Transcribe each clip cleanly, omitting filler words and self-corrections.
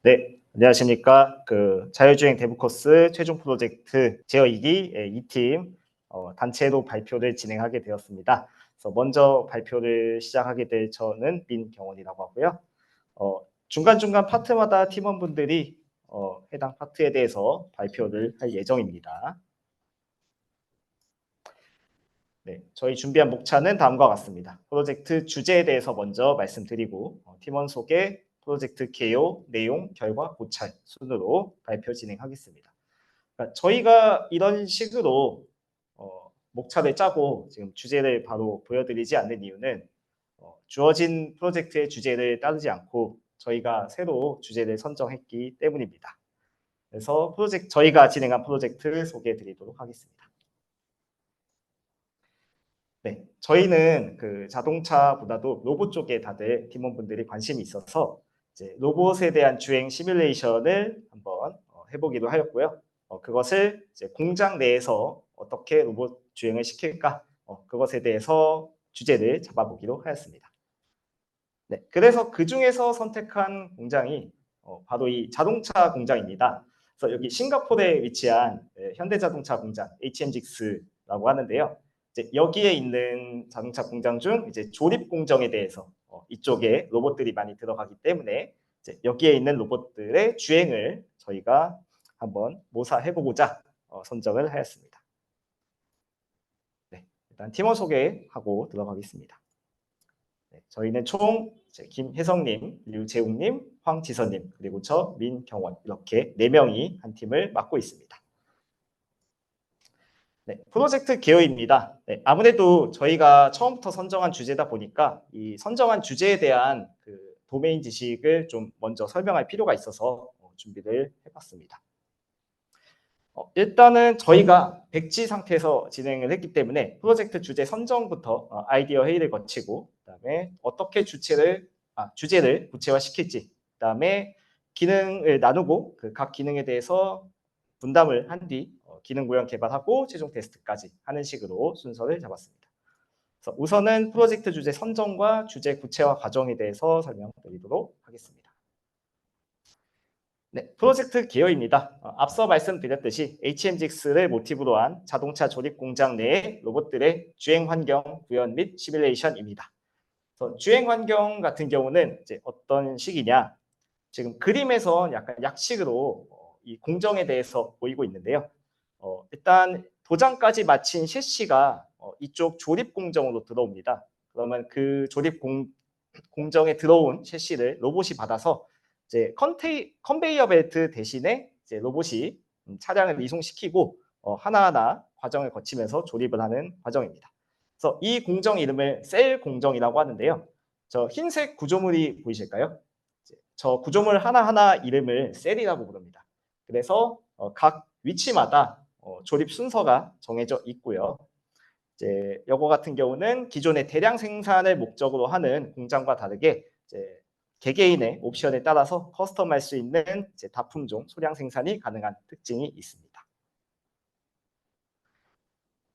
네, 안녕하십니까. 자율주행 대부 코스 최종 프로젝트 제어 2기 2팀 단체로 발표를 진행하게 되었습니다. 그래서 먼저 발표를 시작하게 될 저는 민경원이라고 하고요. 중간중간 파트마다 팀원분들이 해당 파트에 대해서 발표를 할 예정입니다. 네, 저희 준비한 목차는 다음과 같습니다. 프로젝트 주제에 대해서 먼저 말씀드리고 팀원 소개, 프로젝트 개요, 내용, 결과, 고찰 순으로 발표 진행하겠습니다. 그러니까 저희가 이런 식으로 목차를 짜고 지금 주제를 바로 보여드리지 않는 이유는 주어진 프로젝트의 주제를 따르지 않고 저희가 새로 주제를 선정했기 때문입니다. 그래서 저희가 진행한 프로젝트를 소개해 드리도록 하겠습니다. 네, 저희는 자동차보다도 로봇 쪽에 다들 팀원분들이 관심이 있어서 이제 로봇에 대한 주행 시뮬레이션을 한번 해보기도 하였고요. 그것을 이제 공장 내에서 어떻게 로봇 주행을 시킬까? 그것에 대해서 주제를 잡아보기로 하였습니다. 네, 그래서 그 중에서 선택한 공장이 바로 이 자동차 공장입니다. 그래서 여기 싱가포르에 위치한 현대자동차 공장 HMGX라고 하는데요. 이제 여기에 있는 자동차 공장 중 이제 조립 공정에 대해서 이쪽에 로봇들이 많이 들어가기 때문에 이제 여기에 있는 로봇들의 주행을 저희가 한번 모사해보고자 선정을 하였습니다. 네, 일단 팀원 소개하고 들어가겠습니다. 네, 저희는 총 김혜성님, 류재웅님, 황지선님, 그리고 저 민경원 이렇게 4명이 한 팀을 맡고 있습니다. 네, 프로젝트 개요입니다. 네, 아무래도 저희가 처음부터 선정한 주제다 보니까 이 선정한 주제에 대한 도메인 지식을 좀 먼저 설명할 필요가 있어서 준비를 해봤습니다. 일단은 저희가 백지 상태에서 진행을 했기 때문에 프로젝트 주제 선정부터 아이디어 회의를 거치고 그다음에 어떻게 주제를 구체화시킬지 그다음에 기능을 나누고 각 기능에 대해서 분담을 한 뒤 기능 구현 개발하고 최종 테스트까지 하는 식으로 순서를 잡았습니다. 그래서 우선은 프로젝트 주제 선정과 주제 구체화 과정에 대해서 설명드리도록 하겠습니다. 네, 프로젝트 개요입니다. 앞서 말씀드렸듯이 HMGX를 모티브로 한 자동차 조립 공장 내의 로봇들의 주행 환경 구현 및 시뮬레이션입니다. 그래서 주행 환경 같은 경우는 이제 어떤 식이냐? 지금 그림에서 약간 약식으로 이 공정에 대해서 보이고 있는데요. 일단 도장까지 마친 셰시가 이쪽 조립 공정으로 들어옵니다. 그러면 그 조립 공정에 들어온 셰시를 로봇이 받아서 이제 컨베이어 벨트 대신에 이제 로봇이 차량을 이송시키고 하나하나 과정을 거치면서 조립을 하는 과정입니다. 그래서 이 공정 이름을 셀 공정이라고 하는데요. 저 흰색 구조물이 보이실까요? 저 구조물 하나하나 이름을 셀이라고 부릅니다. 그래서 각 위치마다 조립 순서가 정해져 있고요. 이제 이거 같은 경우는 기존의 대량 생산을 목적으로 하는 공장과 다르게 이제 개개인의 옵션에 따라서 커스텀할 수 있는 이제 다품종 소량 생산이 가능한 특징이 있습니다.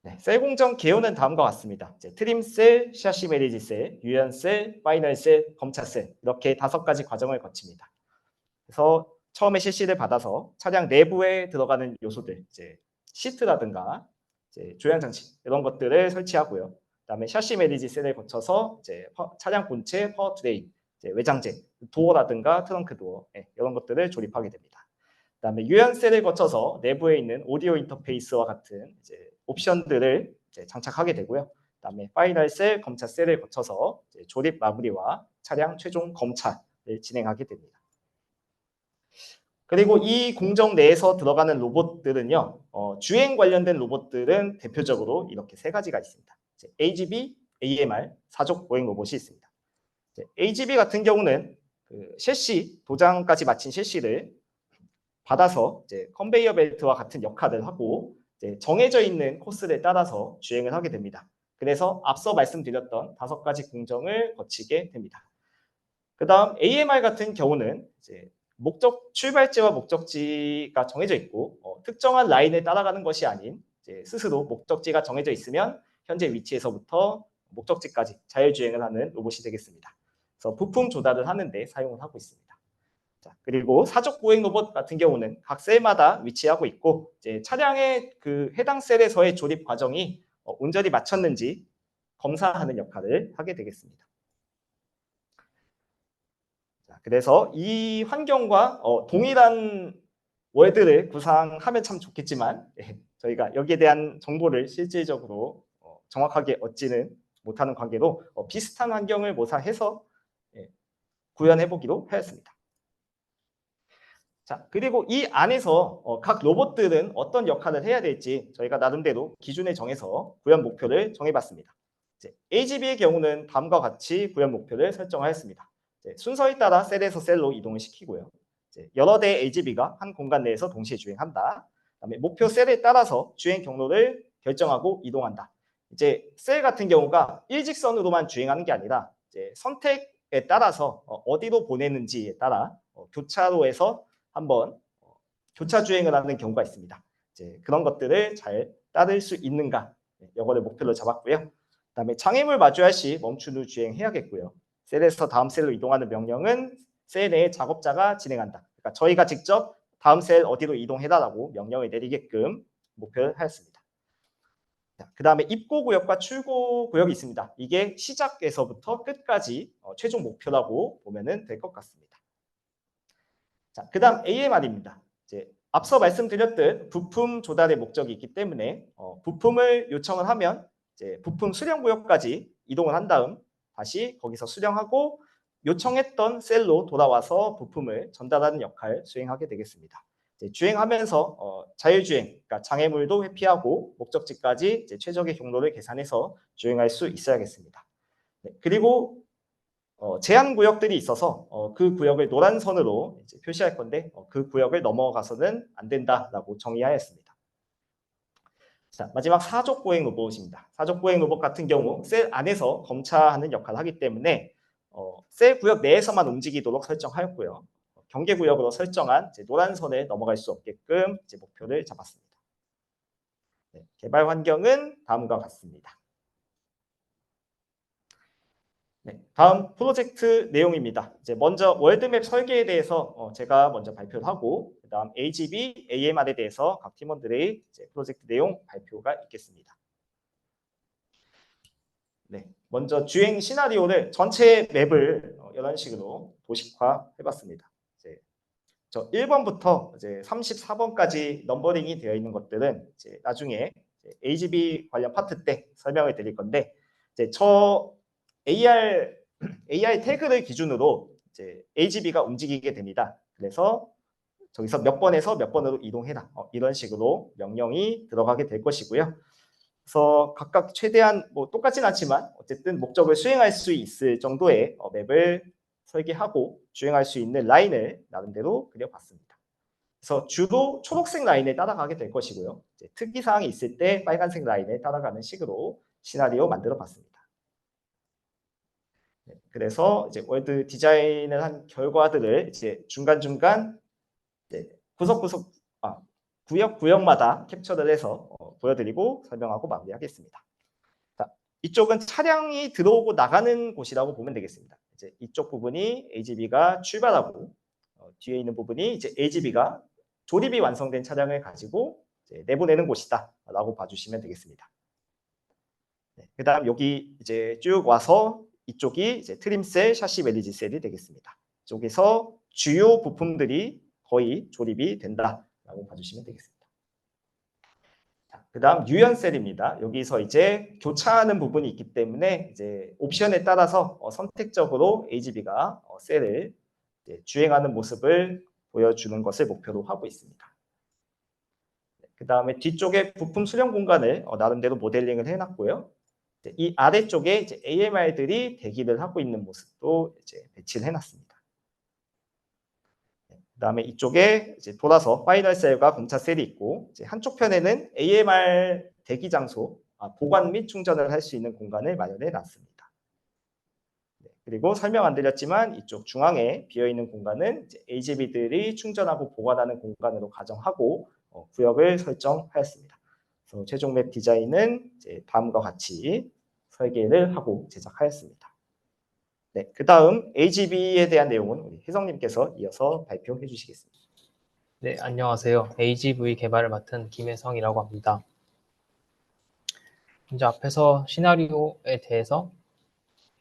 네, 셀 공정 개요는 다음과 같습니다. 트림 셀, 샤시 매니지 셀, 유연 셀, 파이널 셀, 검차 셀 이렇게 5가지 과정을 거칩니다. 그래서 처음에 실시를 받아서 차량 내부에 들어가는 요소들, 이제 시트라든가 이제 조향 장치 이런 것들을 설치하고요. 그다음에 샤시 매니지 셀을 거쳐서 이제 차량 본체, 파워트레인, 외장재, 도어라든가 트렁크 도어 이런 것들을 조립하게 됩니다. 그다음에 유연 셀을 거쳐서 내부에 있는 오디오 인터페이스와 같은 이제 옵션들을 이제 장착하게 되고요. 그다음에 파이널 셀, 검차 셀을 거쳐서 조립 마무리와 차량 최종 검차를 진행하게 됩니다. 그리고 이 공정 내에서 들어가는 로봇들은요. 주행 관련된 로봇들은 대표적으로 이렇게 3가지가 있습니다. AGB, AMR, 사족 보행 로봇이 있습니다. AGB 같은 경우는 셰시, 도장까지 마친 셰시를 받아서 이제 컨베이어 벨트와 같은 역할을 하고 이제 정해져 있는 코스를 따라서 주행을 하게 됩니다. 그래서 앞서 말씀드렸던 5가지 공정을 거치게 됩니다. 그 다음 AMR 같은 경우는 이제 출발지와 목적지가 정해져 있고 특정한 라인을 따라가는 것이 아닌 이제 스스로 목적지가 정해져 있으면 현재 위치에서부터 목적지까지 자율주행을 하는 로봇이 되겠습니다. 그래서 부품 조달을 하는 데 사용을 하고 있습니다. 자, 그리고 사족 보행 로봇 같은 경우는 각 셀마다 위치하고 있고 이제 차량의 그 해당 셀에서의 조립 과정이 온전히 맞췄는지 검사하는 역할을 하게 되겠습니다. 자, 그래서 이 환경과 동일한 월드를 구상하면 참 좋겠지만 저희가 여기에 대한 정보를 실질적으로 정확하게 얻지는 못하는 관계로 비슷한 환경을 모사해서 구현해보기로 하였습니다. 자, 그리고 이 안에서 각 로봇들은 어떤 역할을 해야 될지 저희가 나름대로 기준을 정해서 구현 목표를 정해봤습니다. AGB의 경우는 다음과 같이 구현 목표를 설정하였습니다. 순서에 따라 셀에서 셀로 이동을 시키고요. 여러 대의 AGB가 한 공간 내에서 동시에 주행한다. 그다음에 목표 셀에 따라서 주행 경로를 결정하고 이동한다. 이제 셀 같은 경우가 일직선으로만 주행하는 게 아니라 이제 선택에 따라서 어디로 보내는지에 따라 교차로에서 한번 교차 주행을 하는 경우가 있습니다. 이제 그런 것들을 잘 따를 수 있는가, 이거를 목표로 잡았고요. 그다음에 장애물 마주할 시 멈춘 후 주행해야겠고요. 셀에서 다음 셀로 이동하는 명령은 셀 내의 작업자가 진행한다. 그러니까 저희가 직접 다음 셀 어디로 이동해달라고 명령을 내리게끔 목표를 하였습니다. 그 다음에 입고 구역과 출고 구역이 있습니다. 이게 시작에서부터 끝까지 최종 목표라고 보면 될 것 같습니다. 자, 그 다음 AMR입니다. 이제 앞서 말씀드렸듯 부품 조달의 목적이 있기 때문에 부품을 요청을 하면 이제 부품 수령 구역까지 이동을 한 다음 다시 거기서 수령하고 요청했던 셀로 돌아와서 부품을 전달하는 역할을 수행하게 되겠습니다. 이제 주행하면서 자율주행, 그러니까 장애물도 회피하고 목적지까지 이제 최적의 경로를 계산해서 주행할 수 있어야겠습니다. 네, 그리고 제한 구역들이 있어서 그 구역을 노란 선으로 이제 표시할 건데 그 구역을 넘어가서는 안 된다라고 정의하였습니다. 자, 마지막 사족 보행 로봇입니다. 사족 보행 로봇 같은 경우 셀 안에서 검차하는 역할을 하기 때문에 셀 구역 내에서만 움직이도록 설정하였고요. 경계 구역으로 설정한 이제 노란 선을 넘어갈 수 없게끔 이제 목표를 잡았습니다. 네, 개발 환경은 다음과 같습니다. 네, 다음 프로젝트 내용입니다. 이제 먼저 월드맵 설계에 대해서 제가 먼저 발표를 하고 그다음 AGB, AMR에 대해서 각 팀원들의 이제 프로젝트 내용 발표가 있겠습니다. 네, 먼저 주행 시나리오를 전체 맵을 이런 식으로 도식화해봤습니다. 저 1번부터 이제 34번까지 넘버링이 되어 있는 것들은 이제 나중에 이제 AGB 관련 파트 때 설명을 드릴 건데 이제 저 AR 태그를 기준으로 이제 AGB가 움직이게 됩니다. 그래서 저기서 몇 번에서 몇 번으로 이동해라 이런 식으로 명령이 들어가게 될 것이고요. 그래서 각각 최대한 뭐 똑같진 않지만 어쨌든 목적을 수행할 수 있을 정도의 맵을 설계하고 주행할 수 있는 라인을 나름대로 그려봤습니다. 그래서 주로 초록색 라인을 따라가게 될 것이고요. 특이사항이 있을 때 빨간색 라인을 따라가는 식으로 시나리오 만들어봤습니다. 그래서 이제 월드 디자인을 한 결과들을 이제 중간중간 구석구석 구역마다 캡처를 해서 보여드리고 설명하고 마무리하겠습니다. 자, 이쪽은 차량이 들어오고 나가는 곳이라고 보면 되겠습니다. 이제 이쪽 부분이 AGB가 출발하고 뒤에 있는 부분이 이제 AGB가 조립이 완성된 차량을 가지고 이제 내보내는 곳이다라고 봐주시면 되겠습니다. 네, 그다음 여기 이제 쭉 와서 이쪽이 이제 트림셀, 샤시 매니지 셀이 되겠습니다. 이쪽에서 주요 부품들이 거의 조립이 된다라고 봐주시면 되겠습니다. 그다음 유연셀입니다. 여기서 이제 교차하는 부분이 있기 때문에 이제 옵션에 따라서 선택적으로 AGB가 셀을 주행하는 모습을 보여주는 것을 목표로 하고 있습니다. 그 다음에 뒤쪽에 부품 수령 공간을 나름대로 모델링을 해놨고요. 이 아래쪽에 이제 AMR들이 대기를 하고 있는 모습도 이제 배치를 해놨습니다. 그 다음에 이쪽에 이제 돌아서 파이널 셀과 공차 셀이 있고 이제 한쪽 편에는 AMR 대기 장소, 보관 및 충전을 할 수 있는 공간을 마련해 놨습니다. 그리고 설명 안 드렸지만 이쪽 중앙에 비어있는 공간은 이제 AGB들이 충전하고 보관하는 공간으로 가정하고 구역을 설정하였습니다. 그래서 최종 맵 디자인은 이제 다음과 같이 설계를 하고 제작하였습니다. 네, 그 다음 AGV에 대한 내용은 우리 혜성님께서 이어서 발표해 주시겠습니다. 네, 안녕하세요. AGV 개발을 맡은 김혜성이라고 합니다. 이제 앞에서 시나리오에 대해서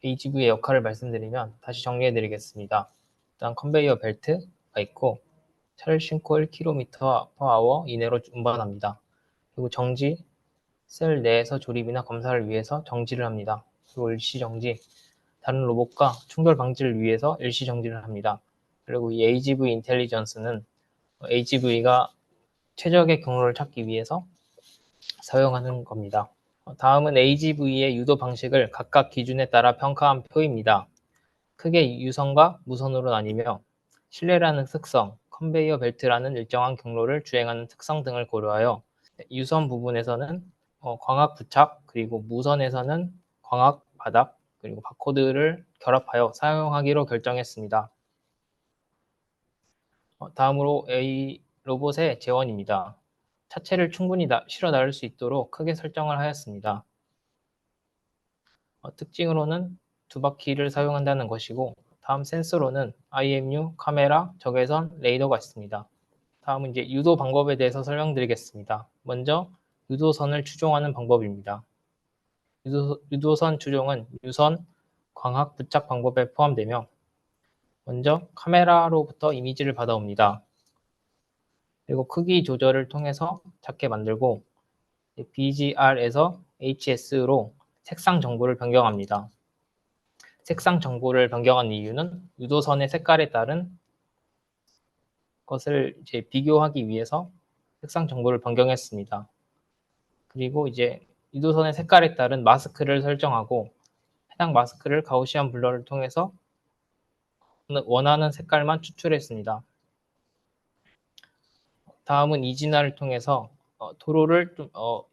AGV의 역할을 말씀드리면 다시 정리해 드리겠습니다. 일단 컨베이어 벨트가 있고 차를 싣고 1km/h 이내로 운반합니다. 그리고 정지, 셀 내에서 조립이나 검사를 위해서 정지를 합니다. 그리고 일시 정지, 다른 로봇과 충돌 방지를 위해서 일시 정지를 합니다. 그리고 이 AGV 인텔리전스는 AGV가 최적의 경로를 찾기 위해서 사용하는 겁니다. 다음은 AGV의 유도 방식을 각각 기준에 따라 평가한 표입니다. 크게 유선과 무선으로 나뉘며 실내라는 특성, 컨베이어 벨트라는 일정한 경로를 주행하는 특성 등을 고려하여 유선 부분에서는 광학 부착, 그리고 무선에서는 광학 바닥, 그리고 바코드를 결합하여 사용하기로 결정했습니다. 다음으로 A 로봇의 재원입니다. 차체를 충분히 실어 나를 수 있도록 크게 설정을 하였습니다. 특징으로는 두 바퀴를 사용한다는 것이고, 다음 센서로는 IMU, 카메라, 적외선, 레이더가 있습니다. 다음은 이제 유도 방법에 대해서 설명드리겠습니다. 먼저 유도선을 추종하는 방법입니다. 유도선 추종은 유선, 광학 부착 방법에 포함되며, 먼저 카메라로부터 이미지를 받아옵니다. 그리고 크기 조절을 통해서 작게 만들고 BGR에서 HS로 색상 정보를 변경합니다. 색상 정보를 변경한 이유는 유도선의 색깔에 따른 것을 이제 비교하기 위해서 색상 정보를 변경했습니다. 그리고 이제 유도선의 색깔에 따른 마스크를 설정하고 해당 마스크를 가우시안 블러를 통해서 원하는 색깔만 추출했습니다. 다음은 이진화를 통해서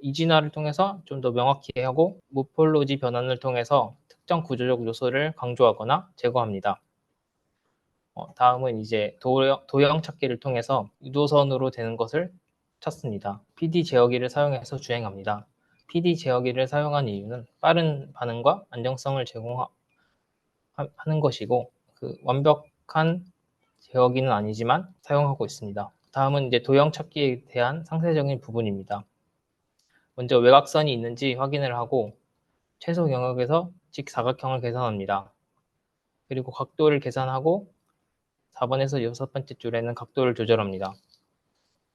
이진화를 통해서 좀 더 명확히 하고 모폴로지 변환을 통해서 특정 구조적 요소를 강조하거나 제거합니다. 다음은 이제 도형 찾기를 통해서 유도선으로 되는 것을 찾습니다. PD 제어기를 사용해서 주행합니다. PD 제어기를 사용한 이유는 빠른 반응과 안정성을 제공하는 것이고, 완벽한 제어기는 아니지만 사용하고 있습니다. 다음은 이제 도형 찾기에 대한 상세적인 부분입니다. 먼저 외곽선이 있는지 확인을 하고 최소 영역에서 직사각형을 계산합니다. 그리고 각도를 계산하고 4번에서 6번째 줄에는 각도를 조절합니다.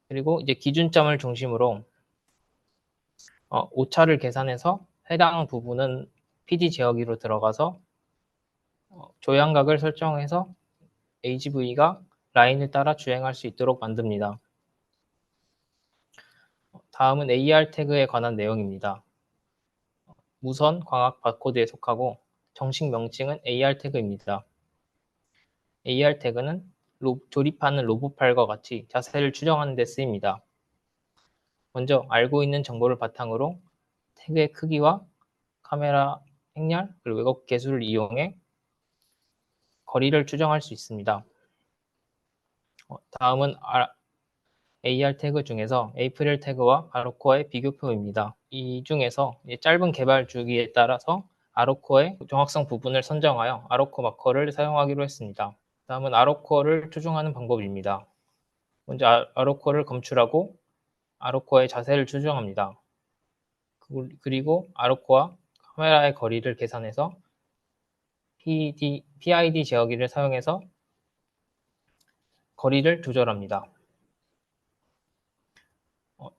그리고 이제 기준점을 중심으로 오차를 계산해서 해당 부분은 PD 제어기로 들어가서 조향각을 설정해서 AGV가 라인을 따라 주행할 수 있도록 만듭니다. 다음은 AR 태그에 관한 내용입니다. 무선 광학 바코드에 속하고 정식 명칭은 AR 태그입니다. AR 태그는 조립하는 로봇팔과 같이 자세를 추정하는 데 쓰입니다. 먼저 알고 있는 정보를 바탕으로 태그의 크기와 카메라 행렬, 그리고 왜곡 계수를 이용해 거리를 추정할 수 있습니다. 다음은 AR 태그 중에서 에이프릴 태그와 아로코어의 비교표입니다. 이 중에서 짧은 개발 주기에 따라서 아로코어의 정확성 부분을 선정하여 아로코 마커를 사용하기로 했습니다. 다음은 아로코어를 추정하는 방법입니다. 먼저 아로코어를 검출하고 아로코어의 자세를 추정합니다. 그리고 아로코와 카메라의 거리를 계산해서 PID 제어기를 사용해서 거리를 조절합니다.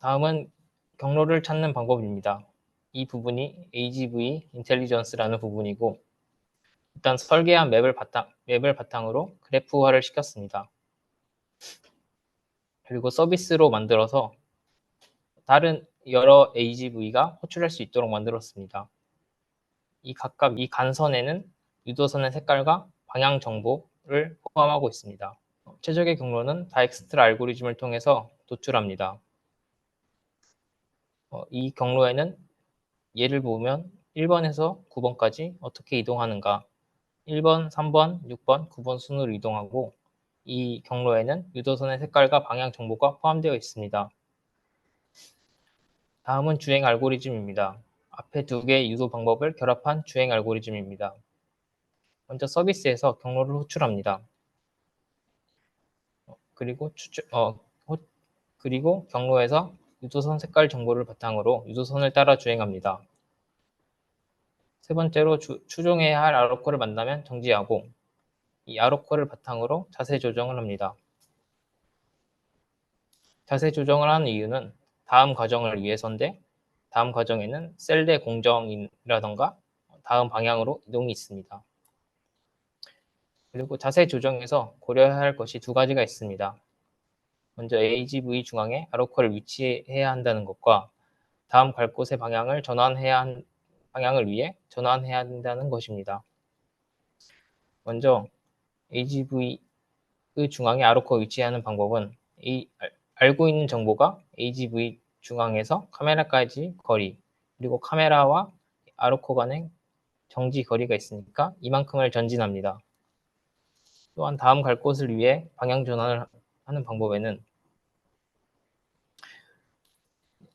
다음은 경로를 찾는 방법입니다. 이 부분이 AGV 인텔리전스라는 부분이고, 일단 설계한 맵을 바탕으로 그래프화를 시켰습니다. 그리고 서비스로 만들어서 다른 여러 AGV가 호출할 수 있도록 만들었습니다. 각각 이 간선에는 유도선의 색깔과 방향 정보를 포함하고 있습니다. 최적의 경로는 다익스트라 알고리즘을 통해서 도출합니다. 이 경로에는 예를 보면 1번에서 9번까지 어떻게 이동하는가, 1번, 3번, 6번, 9번 순으로 이동하고, 이 경로에는 유도선의 색깔과 방향 정보가 포함되어 있습니다. 다음은 주행 알고리즘입니다. 앞에 두 개의 유도 방법을 결합한 주행 알고리즘입니다. 먼저 서비스에서 경로를 호출합니다. 그리고 경로에서 유도선 색깔 정보를 바탕으로 유도선을 따라 주행합니다. 세 번째로 추종해야 할 아로코를 만나면 정지하고 이 아로코를 바탕으로 자세 조정을 합니다. 자세 조정을 하는 이유는 다음 과정을 위해서인데 다음 과정에는 셀 내 공정이라던가 다음 방향으로 이동이 있습니다. 그리고 자세 조정에서 고려해야 할 것이 두 가지가 있습니다. 먼저 AGV 중앙에 아로코를 위치해야 한다는 것과 다음 갈 곳의 방향을 방향을 위해 전환해야 한다는 것입니다. 먼저 AGV의 중앙에 아로코가 위치하는 방법은 알고 있는 정보가 AGV 중앙에서 카메라까지 거리, 그리고 카메라와 아로코 간의 정지 거리가 있으니까 이만큼을 전진합니다. 또한 다음 갈 곳을 위해 방향 전환을 하는 방법에는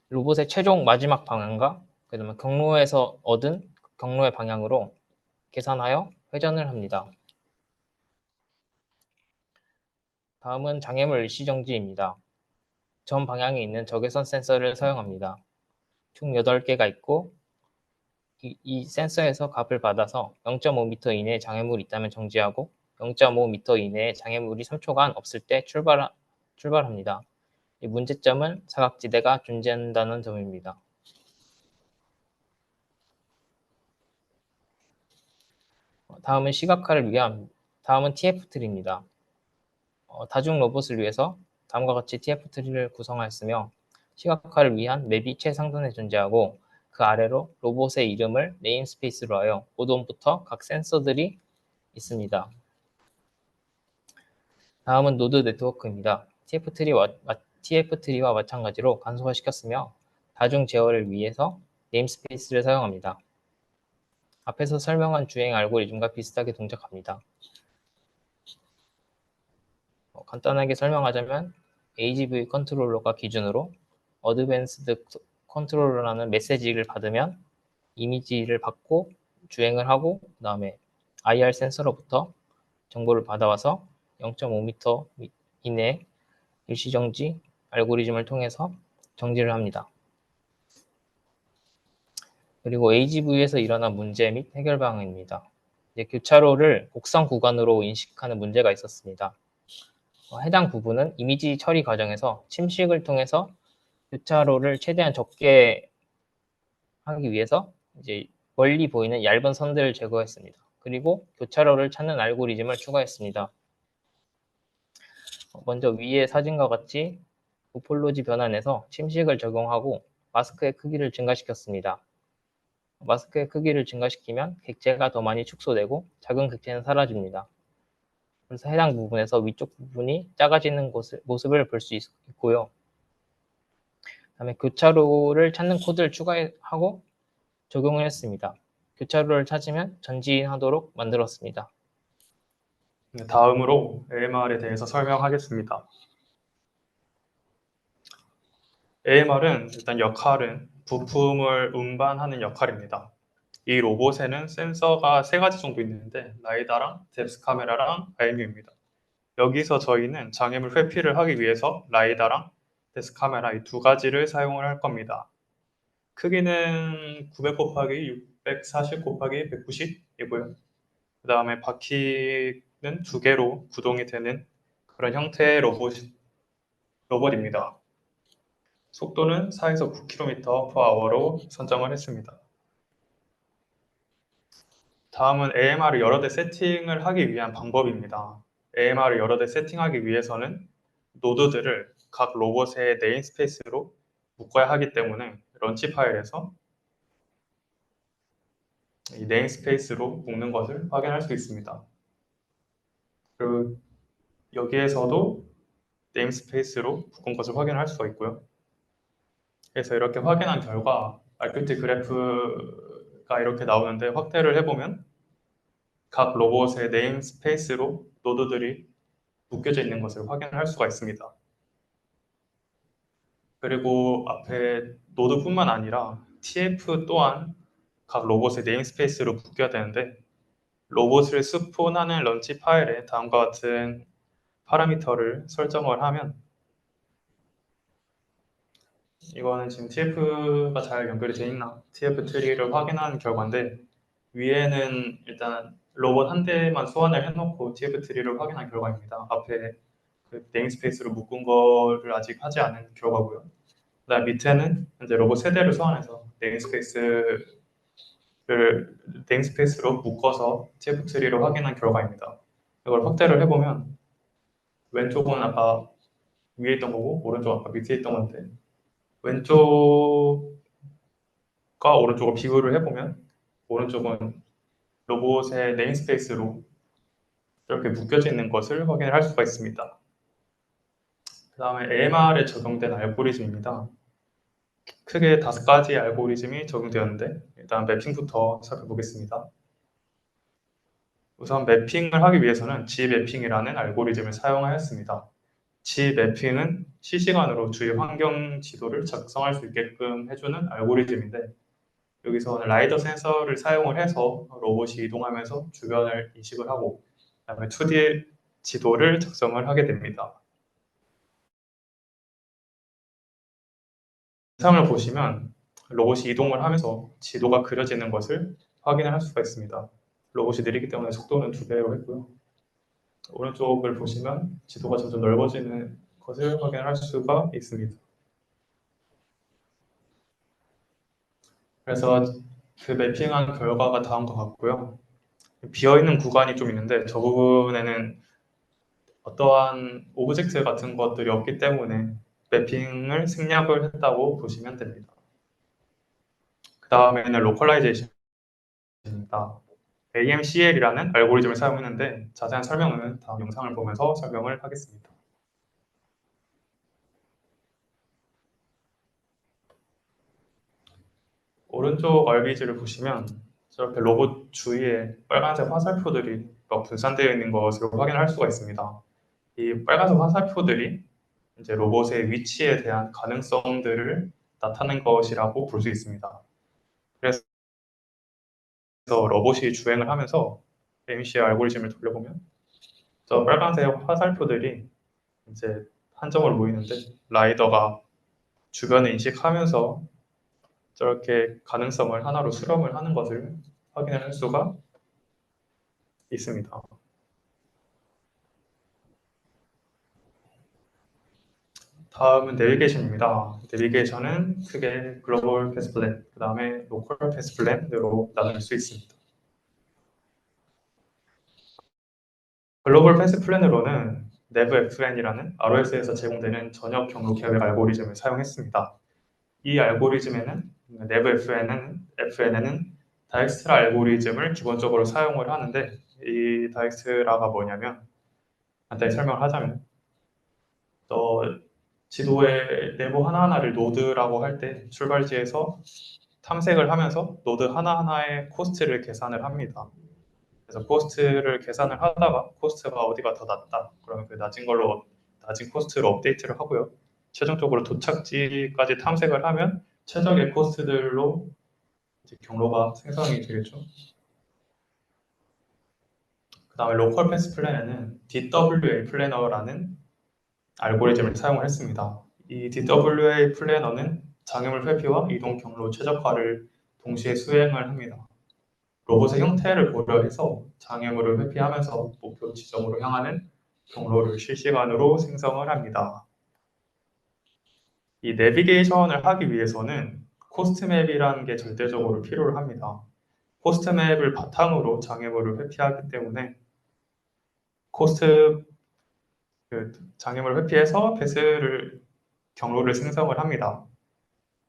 로봇의 최종 마지막 방향과 그다음에 경로에서 얻은 경로의 방향으로 계산하여 회전을 합니다. 다음은 장애물 일시정지입니다. 전 방향에 있는 적외선 센서를 사용합니다. 총 8개가 있고 이 센서에서 값을 받아서 0.5m 이내에 장애물이 있다면 정지하고 0.5m 이내에 장애물이 3초간 없을 때 출발합니다. 이 문제점은 사각지대가 존재한다는 점입니다. 다음은 TF 트리입니다. 다중 로봇을 위해서 다음과 같이 TF 트리를 구성하였으며 시각화를 위한 맵이 최상단에 존재하고 그 아래로 로봇의 이름을 네임스페이스로 하여 모던부터 각 센서들이 있습니다. 다음은 노드 네트워크입니다. TF 트리와 마찬가지로 간소화시켰으며 다중 제어를 위해서 네임스페이스를 사용합니다. 앞에서 설명한 주행 알고리즘과 비슷하게 동작합니다. 간단하게 설명하자면 AGV 컨트롤러가 기준으로 어드밴스드 컨트롤러라는 메시지를 받으면 이미지를 받고 주행을 하고 그 다음에 IR 센서로부터 정보를 받아와서 0.5m 이내 일시정지 알고리즘을 통해서 정지를 합니다. 그리고 AGV에서 일어난 문제 및 해결 방안입니다. 교차로를 곡선 구간으로 인식하는 문제가 있었습니다. 해당 부분은 이미지 처리 과정에서 침식을 통해서 교차로를 최대한 적게 하기 위해서 이제 멀리 보이는 얇은 선들을 제거했습니다. 그리고 교차로를 찾는 알고리즘을 추가했습니다. 먼저 위의 사진과 같이 모폴로지 변환에서 침식을 적용하고 마스크의 크기를 증가시켰습니다. 마스크의 크기를 증가시키면 객체가 더 많이 축소되고 작은 객체는 사라집니다. 그래서 해당 부분에서 위쪽 부분이 작아지는 모습을 볼 수 있고요. 그다음에 교차로를 찾는 코드를 추가하고 적용을 했습니다. 교차로를 찾으면 전진하도록 만들었습니다. 다음으로 AMR에 대해서 설명하겠습니다. AMR은 일단 역할은 부품을 운반하는 역할입니다. 이 로봇에는 센서가 3가지 정도 있는데 라이다랑 뎁스 카메라랑 IMU입니다. 여기서 저희는 장애물 회피를 하기 위해서 라이다랑 뎁스 카메라 이 2가지를 사용을 할 겁니다. 크기는 900 곱하기 640 곱하기 190이고요. 그 다음에 바퀴는 2개로 구동이 되는 그런 형태의 로봇입니다. 속도는 4에서 9km/h로 선정을 했습니다. 다음은 AMR을 여러 대 세팅을 하기 위한 방법입니다. AMR을 여러 대 세팅하기 위해서는 노드들을 각 로봇의 네임스페이스로 묶어야 하기 때문에 런치 파일에서 이 네임스페이스로 묶는 것을 확인할 수 있습니다. 그리고 여기에서도 네임스페이스로 묶은 것을 확인할 수가 있고요. 그래서 이렇게 확인한 결과 RQT 그래프가 이렇게 나오는데 확대를 해보면 각 로봇의 네임스페이스로 노드들이 묶여져 있는 것을 확인할 수가 있습니다. 그리고 앞에 노드뿐만 아니라 TF 또한 각 로봇의 네임스페이스로 묶여야 되는데 로봇을 스폰하는 런치 파일에 다음과 같은 파라미터를 설정을 하면 이거는 지금 TF가 잘 연결이 돼 있나 TF 트리를 확인하는 결과인데 위에는 일단 로봇 한 대만 소환을 해놓고 TF 트리를 확인한 결과입니다. 앞에 그 네임스페이스로 묶은 거를 아직 하지 않은 결과고요. 그다음 밑에는 이제 로봇 세 대를 소환해서 네임스페이스로 묶어서 TF 트리를 확인한 결과입니다. 이걸 확대를 해보면 왼쪽은 아까 위에 있던 거고 오른쪽 아까 밑에 있던 건데 왼쪽과 오른쪽을 비교를 해보면 오른쪽은 로봇의 네임스페이스로 이렇게 묶여져 있는 것을 확인할 수가 있습니다. 그 다음에 AMR에 적용된 알고리즘입니다. 크게 5가지 알고리즘이 적용되었는데 일단 매핑부터 살펴보겠습니다. 우선 매핑을 하기 위해서는 G매핑이라는 알고리즘을 사용하였습니다. G매핑은 실시간으로 주위 환경 지도를 작성할 수 있게끔 해주는 알고리즘인데 여기서는 라이더 센서를 사용을 해서 로봇이 이동하면서 주변을 인식을 하고 그다음에 2D 지도를 작성을 하게 됩니다. 영상을 보시면 로봇이 이동을 하면서 지도가 그려지는 것을 확인을 할 수가 있습니다. 로봇이 느리기 때문에 속도는 2배로 했고요. 오른쪽을 보시면 지도가 점점 넓어지는 것을 확인할 수가 있습니다. 그래서 그 매핑한 결과가 다음과 같고요. 비어있는 구간이 좀 있는데 저 부분에는 어떠한 오브젝트 같은 것들이 없기 때문에 매핑을 생략을 했다고 보시면 됩니다. 그 다음에는 로컬라이제이션입니다. AMCL이라는 알고리즘을 사용했는데 자세한 설명은 다음 영상을 보면서 설명을 하겠습니다. 오른쪽 얼비지를 보시면 저렇게 로봇 주위에 빨간색 화살표들이 막 분산되어 있는 것을 확인할 수가 있습니다. 이 빨간색 화살표들이 이제 로봇의 위치에 대한 가능성들을 나타낸 것이라고 볼 수 있습니다. 그래서 로봇이 주행을 하면서 AMC 알고리즘을 돌려보면 저 빨간색 화살표들이 이제 한점으로 보이는데 라이더가 주변을 인식하면서 저렇게 가능성을 하나로 수렴을 하는 것을 확인할 수가 있습니다. 다음은 내비게이션입니다. 내비게이션은 크게 글로벌 패스 플랜, 그 다음에 로컬 패스 플랜으로 나눌 수 있습니다. 글로벌 패스 플랜으로는 NavFN이라는 ROS에서 제공되는 전역 경로 계획 알고리즘을 사용했습니다. 이 알고리즘에는 NavFN에는 다익스트라 알고리즘을 기본적으로 사용을 하는데 이 다익스트라가 뭐냐면 간단히 설명을 하자면 지도의 내부 하나하나를 노드라고 할 때 출발지에서 탐색을 하면서 노드 하나하나의 코스트를 계산을 합니다. 그래서 코스트를 계산을 하다가 코스트가 어디가 더 낮다. 그러면 그 낮은 코스트로 업데이트를 하고요. 최종적으로 도착지까지 탐색을 하면 최적의 코스트들로 이제 경로가 생성이 되겠죠. 그 다음에 로컬 패스 플래너는 DWA 플래너라는 알고리즘을 사용을 했습니다. 이 DWA 플래너는 장애물 회피와 이동 경로 최적화를 동시에 수행을 합니다. 로봇의 형태를 고려해서 장애물을 회피하면서 목표 지점으로 향하는 경로를 실시간으로 생성을 합니다. 이 내비게이션을 하기 위해서는 코스트맵이라는 게 절대적으로 필요를 합니다. 코스트맵을 바탕으로 장애물을 회피하기 때문에 장애물을 회피해서 경로를 생성을 합니다.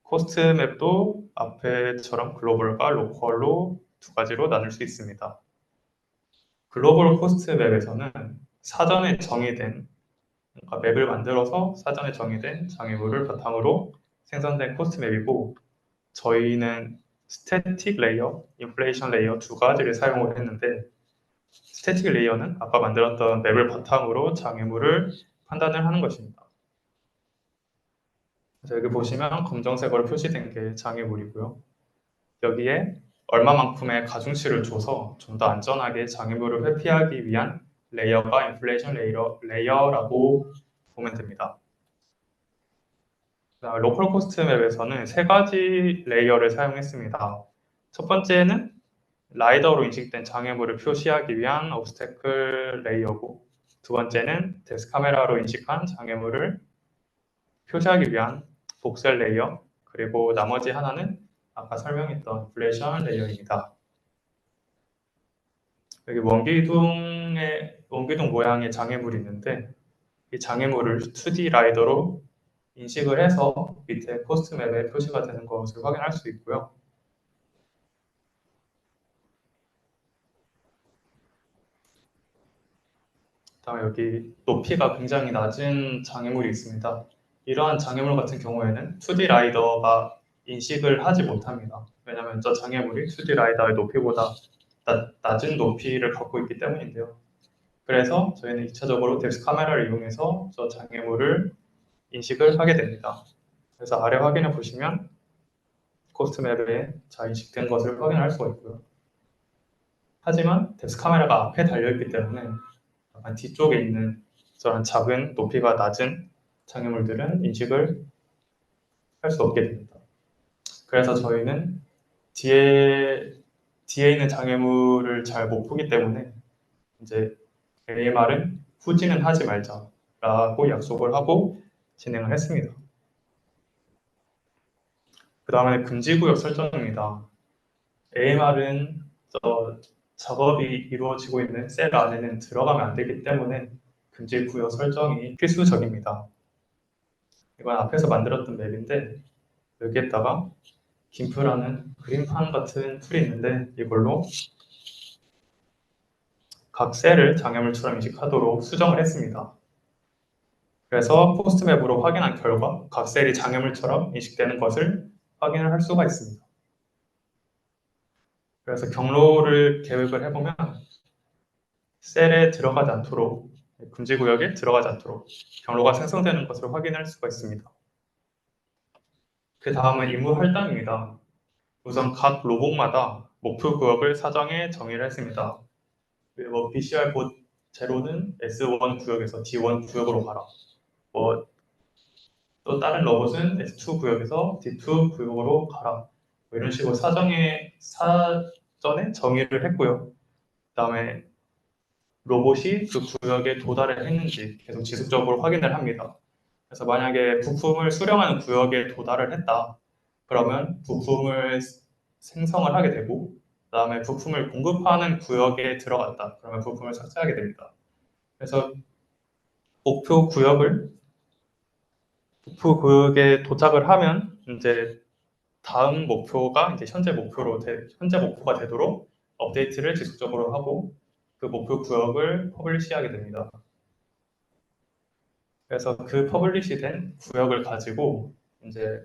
코스트맵도 앞에처럼 글로벌과 로컬로 2가지로 나눌 수 있습니다. 글로벌 코스트맵에서는 사전에 정의된 그러니까 맵을 만들어서 사전에 정의된 장애물을 바탕으로 생성된 코스트맵이고 저희는 스태틱 레이어, 인플레이션 레이어 2가지를 사용을 했는데 스태틱 레이어는 아까 만들었던 맵을 바탕으로 장애물을 판단을 하는 것입니다. 그래서 여기 보시면 검정색으로 표시된 게 장애물이고요. 여기에 얼마만큼의 가중치를 줘서 좀 더 안전하게 장애물을 회피하기 위한 레이어가 인플레이션 레이어라고 보면 됩니다. 로컬 코스트 맵에서는 세 가지 레이어를 사용했습니다. 첫 번째는 라이더로 인식된 장애물을 표시하기 위한 obstacle 레이어고, 두 번째는 덱스 카메라로 인식한 장애물을 표시하기 위한 복셀 레이어, 그리고 나머지 하나는 아까 설명했던 인플레이션 레이어입니다. 여기 원기둥 모양의 장애물이 있는데, 이 장애물을 2D 라이더로 인식을 해서 밑에 코스트 맵에 표시가 되는 것을 확인할 수 있고요. 다음에 여기 높이가 굉장히 낮은 장애물이 있습니다. 이러한 장애물 같은 경우에는 2D 라이더가 인식을 하지 못합니다. 왜냐하면 저 장애물이 2D 라이더의 높이보다 낮은 높이를 갖고 있기 때문인데요. 그래서 저희는 2차적으로 덱스 카메라를 이용해서 저 장애물을 인식을 하게 됩니다. 그래서 아래 확인해 보시면 코스트 맵에 잘 인식된 것을 확인할 수가 있고요. 하지만 덱스 카메라가 앞에 달려있기 때문에 약간 뒤쪽에 있는 저런 작은 높이가 낮은 장애물들은 인식을 할 수 없게 됩니다. 그래서 저희는 뒤에 있는 장애물을 잘 못 보기 때문에 이제 AMR은 후진은 하지 말자라고 약속을 하고 진행을 했습니다. 그 다음에 금지구역 설정입니다. AMR은 작업이 이루어지고 있는 셀 안에는 들어가면 안 되기 때문에 금지구역 설정이 필수적입니다. 이건 앞에서 만들었던 맵인데 여기에다가 김프라는 그림판 같은 툴이 있는데 이걸로 각 셀을 장애물처럼 인식하도록 수정을 했습니다. 그래서 포스트맵으로 확인한 결과 각 셀이 장애물처럼 인식되는 것을 확인을 할 수가 있습니다. 그래서 경로를 계획을 해보면 셀에 들어가지 않도록, 금지구역에 들어가지 않도록 경로가 생성되는 것을 확인할 수가 있습니다. 그 다음은 임무 할당입니다. 우선 각 로봇마다 목표 구역을 사전에 정의를 했습니다. BCR 봇 제로는 S1 구역에서 D1 구역으로 가라. 또 다른 로봇은 S2 구역에서 D2 구역으로 가라. 이런 식으로 사전에 정의를 했고요. 그 다음에 로봇이 그 구역에 도달을 했는지 계속 지속적으로 확인을 합니다. 그래서 만약에 부품을 수령하는 구역에 도달을 했다. 그러면 부품을 생성을 하게 되고, 그 다음에 부품을 공급하는 구역에 들어갔다. 그러면 부품을 삭제하게 됩니다. 그래서 목표 구역에 도착을 하면 이제 다음 목표가 이제 현재 목표가 되도록 업데이트를 지속적으로 하고 그 목표 구역을 퍼블리시하게 됩니다. 그래서 그 퍼블리시된 구역을 가지고 이제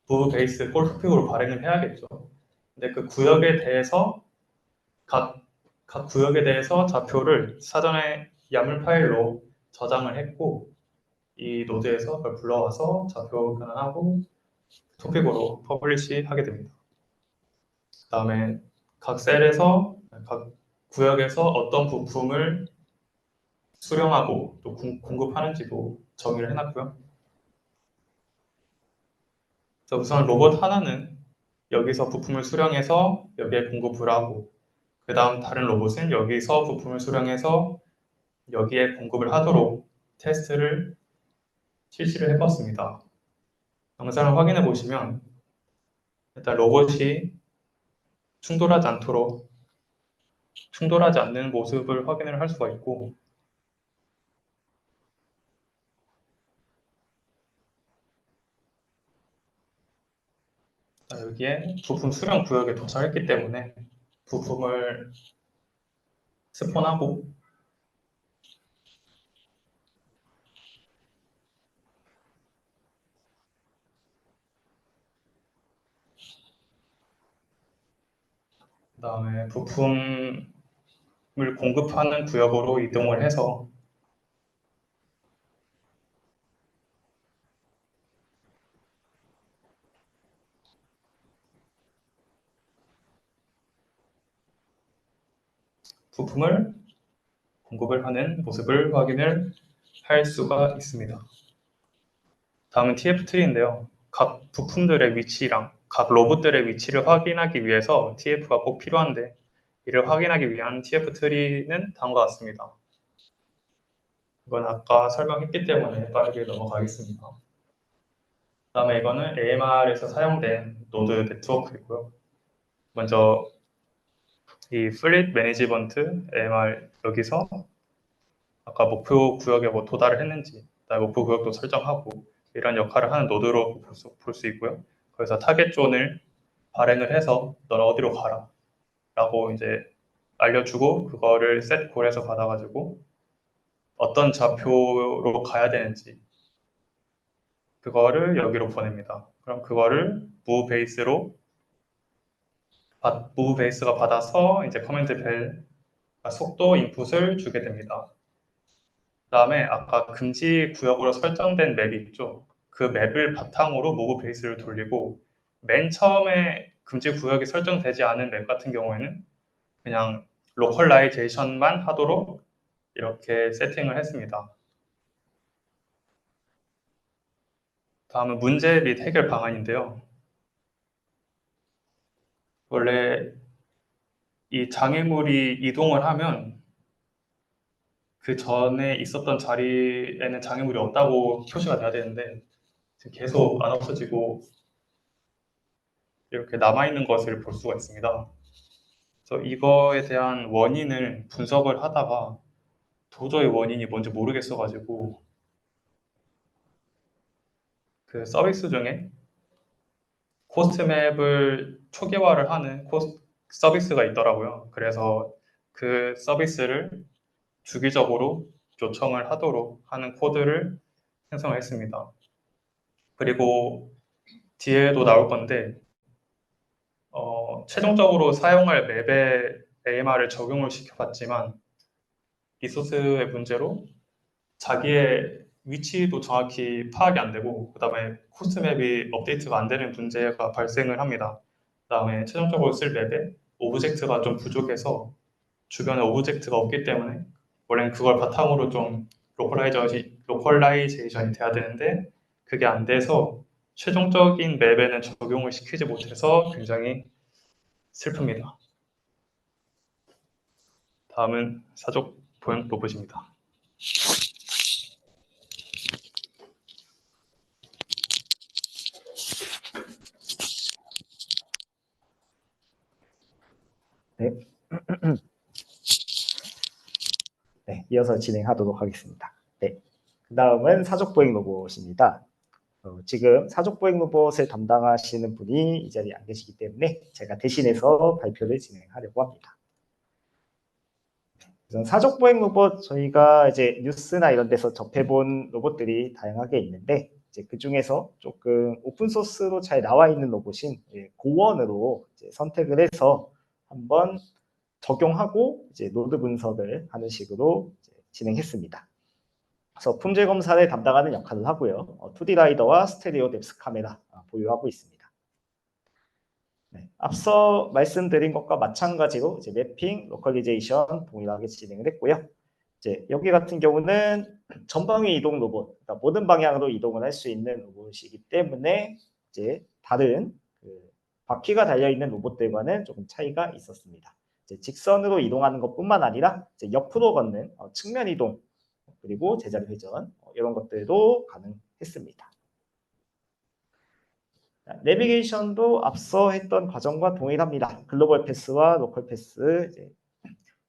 부 베이스 꼴 토픽으로 발행을 해야겠죠. 근데 그 구역에 대해서 각 구역에 대해서 좌표를 사전에 YAML 파일로 저장을 했고 이 노드에서 그걸 불러와서 좌표 변환하고 토픽으로 퍼블리시 하게 됩니다. 그 다음에 각 셀에서 각 구역에서 어떤 부품을 수령하고 또 공급하는지도 정의를 해놨고요. 그래서 우선 로봇 하나는 여기서 부품을 수령해서 여기에 공급을 하고 그 다음 다른 로봇은 여기서 부품을 수령해서 여기에 공급을 하도록 테스트를 실시를 해봤습니다. 영상을 확인해 보시면 일단 로봇이 충돌하지 않는 모습을 확인을 할 수가 있고 여기에 부품 수령 구역에 도착했기 때문에 부품을 스폰하고 그 다음에 부품을 공급하는 구역으로 이동을 해서 부품을 공급을 하는 모습을 확인을 할 수가 있습니다. 다음은 TF 트리인데요. 각 부품들의 위치랑 각 로봇들의 위치를 확인하기 위해서 TF가 꼭 필요한데 이를 확인하기 위한 TF 트리는 다음과 같습니다. 이건 아까 설명했기 때문에 빠르게 넘어가겠습니다. 다음에 이거는 AMR에서 사용된 노드 네트워크이고요. 먼저 이 플릿 매니지먼트 AMR 여기서 아까 목표 구역에 뭐 도달을 했는지, 그다음에 목표 구역도 설정하고 이런 역할을 하는 노드로 볼 수 있고요. 그래서 타겟 존을 발행을 해서 너는 어디로 가라 라고 이제 알려주고 그거를 셋 콜에서 받아가지고 어떤 좌표로 가야 되는지 그거를 여기로 보냅니다. 그럼 그거를 무브 베이스가 받아서 이제 커맨드 벨 속도 인풋을 주게 됩니다. 그다음에 아까 금지 구역으로 설정된 맵이 있죠. 그 맵을 바탕으로 무브 베이스를 돌리고 맨 처음에 금지 구역이 설정되지 않은 맵 같은 경우에는 그냥 로컬라이제이션만 하도록 이렇게 세팅을 했습니다. 다음은 문제 및 해결 방안인데요. 원래 이 장애물이 이동을 하면 그 전에 있었던 자리에는 장애물이 없다고 표시가 돼야 되는데 지금 계속 안 없어지고 이렇게 남아있는 것을 볼 수가 있습니다. 그래서 이거에 대한 원인을 분석을 하다가 도저히 원인이 뭔지 모르겠어가지고 그 서비스 중에 코스트맵을 초기화를 하는 서비스가 있더라고요. 그래서 그 서비스를 주기적으로 요청을 하도록 하는 코드를 생성을 했습니다. 그리고 뒤에도 나올 건데 최종적으로 사용할 맵에 AMR을 적용을 시켜봤지만 리소스의 문제로 자기의 위치도 정확히 파악이 안 되고 그 다음에 코스트맵이 업데이트가 안 되는 문제가 발생을 합니다. 그 다음에 최종적으로 쓸 맵에 오브젝트가 좀 부족해서 주변에 오브젝트가 없기 때문에 원래는 그걸 바탕으로 좀 로컬라이제이션이 돼야 되는데 그게 안 돼서 최종적인 맵에는 적용을 시키지 못해서 굉장히 슬픕니다. 다음은 사족 보행 로봇입니다. 네. 네, 이어서 진행하도록 하겠습니다. 네. 그 다음은 사족보행 로봇입니다. 지금 사족보행 로봇을 담당하시는 분이 이 자리에 안 계시기 때문에 제가 대신해서 발표를 진행하려고 합니다. 우선 사족보행 로봇 저희가 이제 뉴스나 이런 데서 접해본 로봇들이 다양하게 있는데 이제 그 중에서 조금 오픈 소스로 잘 나와 있는 로봇인 고원으로 이제 선택을 해서 한번 적용하고 이제 노드 분석을 하는 식으로 이제 진행했습니다. 그래서 품질 검사를 담당하는 역할을 하고요. 2D 라이더와 스테레오 뎁스 카메라 보유하고 있습니다. 네, 앞서 말씀드린 것과 마찬가지로 이제 매핑, 로컬리제이션 동일하게 진행을 했고요. 이제 여기 같은 경우는 전방위 이동 로봇, 그러니까 모든 방향으로 이동을 할 수 있는 로봇이기 때문에 이제 다른 바퀴가 달려 있는 로봇들과는 조금 차이가 있었습니다. 이제 직선으로 이동하는 것뿐만 아니라 이제 옆으로 걷는 측면 이동 그리고 제자리 회전 이런 것들도 가능했습니다. 내비게이션도 앞서 했던 과정과 동일합니다. 글로벌 패스와 로컬 패스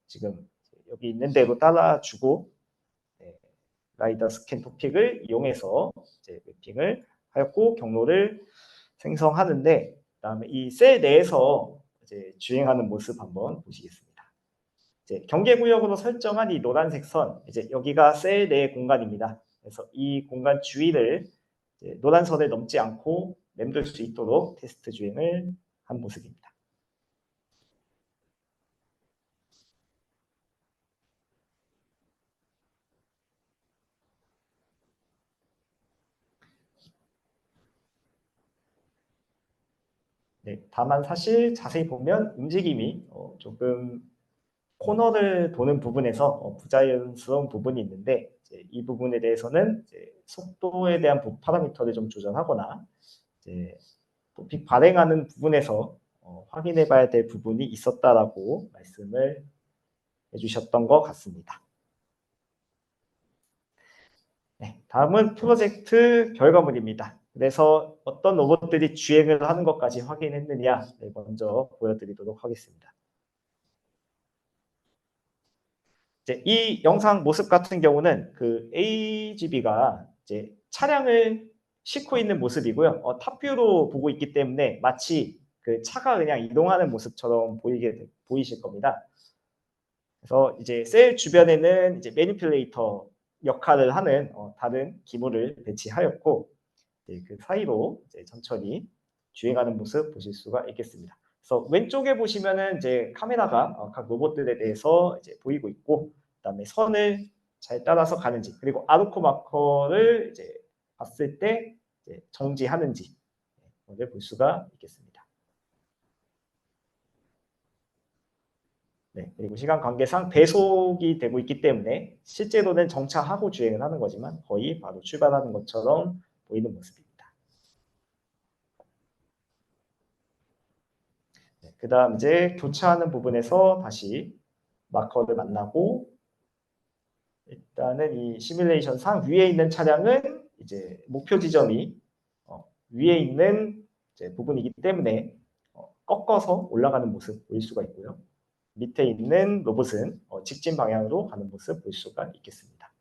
지금 여기 있는 대로 따라주고 라이더 스캔 토픽을 이용해서 이제 매핑을 하였고 경로를 생성하는데 그다음에 이 셀 내에서 이제 주행하는 모습 한번 보시겠습니다. 이제 경계구역으로 설정한 이 노란색 선 이제 여기가 셀 내 공간입니다. 그래서 이 공간 주위를 이제 노란 선을 넘지 않고 맴돌 수 있도록 테스트 주행을 한 모습입니다. 네, 다만 사실 자세히 보면 움직임이 조금 코너를 도는 부분에서 부자연스러운 부분이 있는데 이제 이 부분에 대해서는 이제 속도에 대한 파라미터를 좀 조절하거나 이제 토픽 발행하는 부분에서 확인해 봐야 될 부분이 있었다라고 말씀을 해주셨던 것 같습니다. 네, 다음은 프로젝트 결과물입니다. 그래서 어떤 로봇들이 주행을 하는 것까지 확인했느냐 먼저 보여드리도록 하겠습니다. 이제 이 영상 모습 같은 경우는 그 AGV가 이제 차량을 싣고 있는 모습이고요. 탑뷰로 보고 있기 때문에 마치 그 차가 그냥 이동하는 모습처럼 보이실 겁니다. 그래서 이제 셀 주변에는 이제 매니플레이터 역할을 하는 다른 기물을 배치하였고 그 사이로 이제 천천히 주행하는 모습 보실 수가 있겠습니다. 그래서 왼쪽에 보시면은 이제 카메라가 각 로봇들에 대해서 이제 보이고 있고, 그다음에 선을 잘 따라서 가는지, 그리고 아르코 마커를 이제 봤을 때 이제 정지하는지 를 볼 수가 있겠습니다. 네, 그리고 시간 관계상 배속이 되고 있기 때문에 실제로는 정차하고 주행을 하는 거지만 거의 바로 출발하는 것처럼 보이는 모습입니다. 네, 그 다음 이제 교차하는 부분에서 다시 마커를 만나고, 일단은 이 시뮬레이션 상 위에 있는 차량은 이제 목표 지점이 위에 있는 이제 부분이기 때문에 꺾어서 올라가는 모습 보일 수가 있고요. 밑에 있는 로봇은 직진 방향으로 가는 모습 볼 수가 있겠습니다.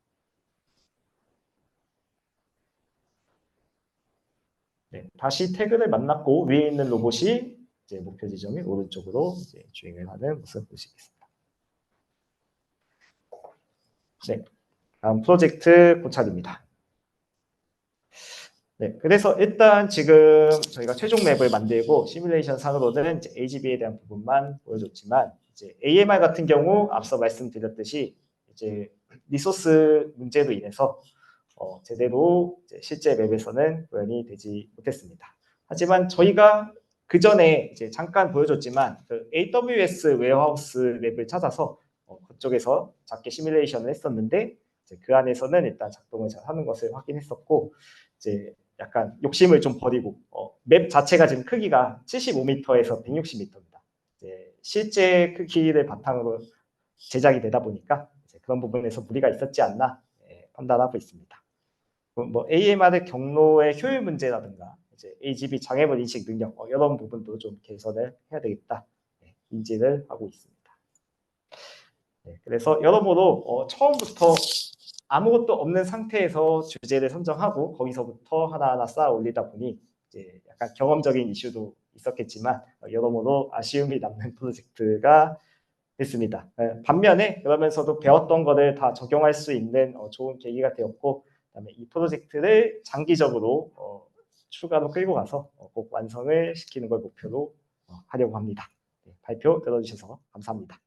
네, 다시 태그를 만났고 위에 있는 로봇이 이제 목표 지점이 오른쪽으로 이제 주행을 하는 모습 볼 수 있겠습니다. 네, 다음 프로젝트 고찰입니다. 네, 그래서 일단 지금 저희가 최종 맵을 만들고 시뮬레이션 상으로는 이제 AGV에 대한 부분만 보여줬지만, 이제 AMR 같은 경우 앞서 말씀드렸듯이 이제 리소스 문제로 인해서 제대로 이제 실제 맵에서는 구현이 되지 못했습니다. 하지만 저희가 그 전에 이제 잠깐 보여줬지만 그 AWS 웨어하우스 맵을 찾아서 그쪽에서 작게 시뮬레이션을 했었는데, 이제 그 안에서는 일단 작동을 잘 하는 것을 확인했었고, 이제 약간 욕심을 좀 버리고 맵 자체가 지금 크기가 75m에서 160m입니다. 이제 실제 크기를 바탕으로 제작이 되다 보니까 이제 그런 부분에서 무리가 있었지 않나 판단하고 있습니다. 뭐 AMR의 경로의 효율 문제라든가 이제 AGV 장애물 인식 능력 이런 부분도 좀 개선을 해야 되겠다 인지를 하고 있습니다. 네, 그래서 여러모로 처음부터 아무것도 없는 상태에서 주제를 선정하고 거기서부터 하나하나 쌓아 올리다 보니 이제 약간 경험적인 이슈도 있었겠지만 여러모로 아쉬움이 남는 프로젝트가 됐습니다. 반면에 그러면서도 배웠던 거를 다 적용할 수 있는 좋은 계기가 되었고, 그다음에 이 프로젝트를 장기적으로 추가로 끌고 가서 꼭 완성을 시키는 걸 목표로 하려고 합니다. 발표 들어주셔서 감사합니다.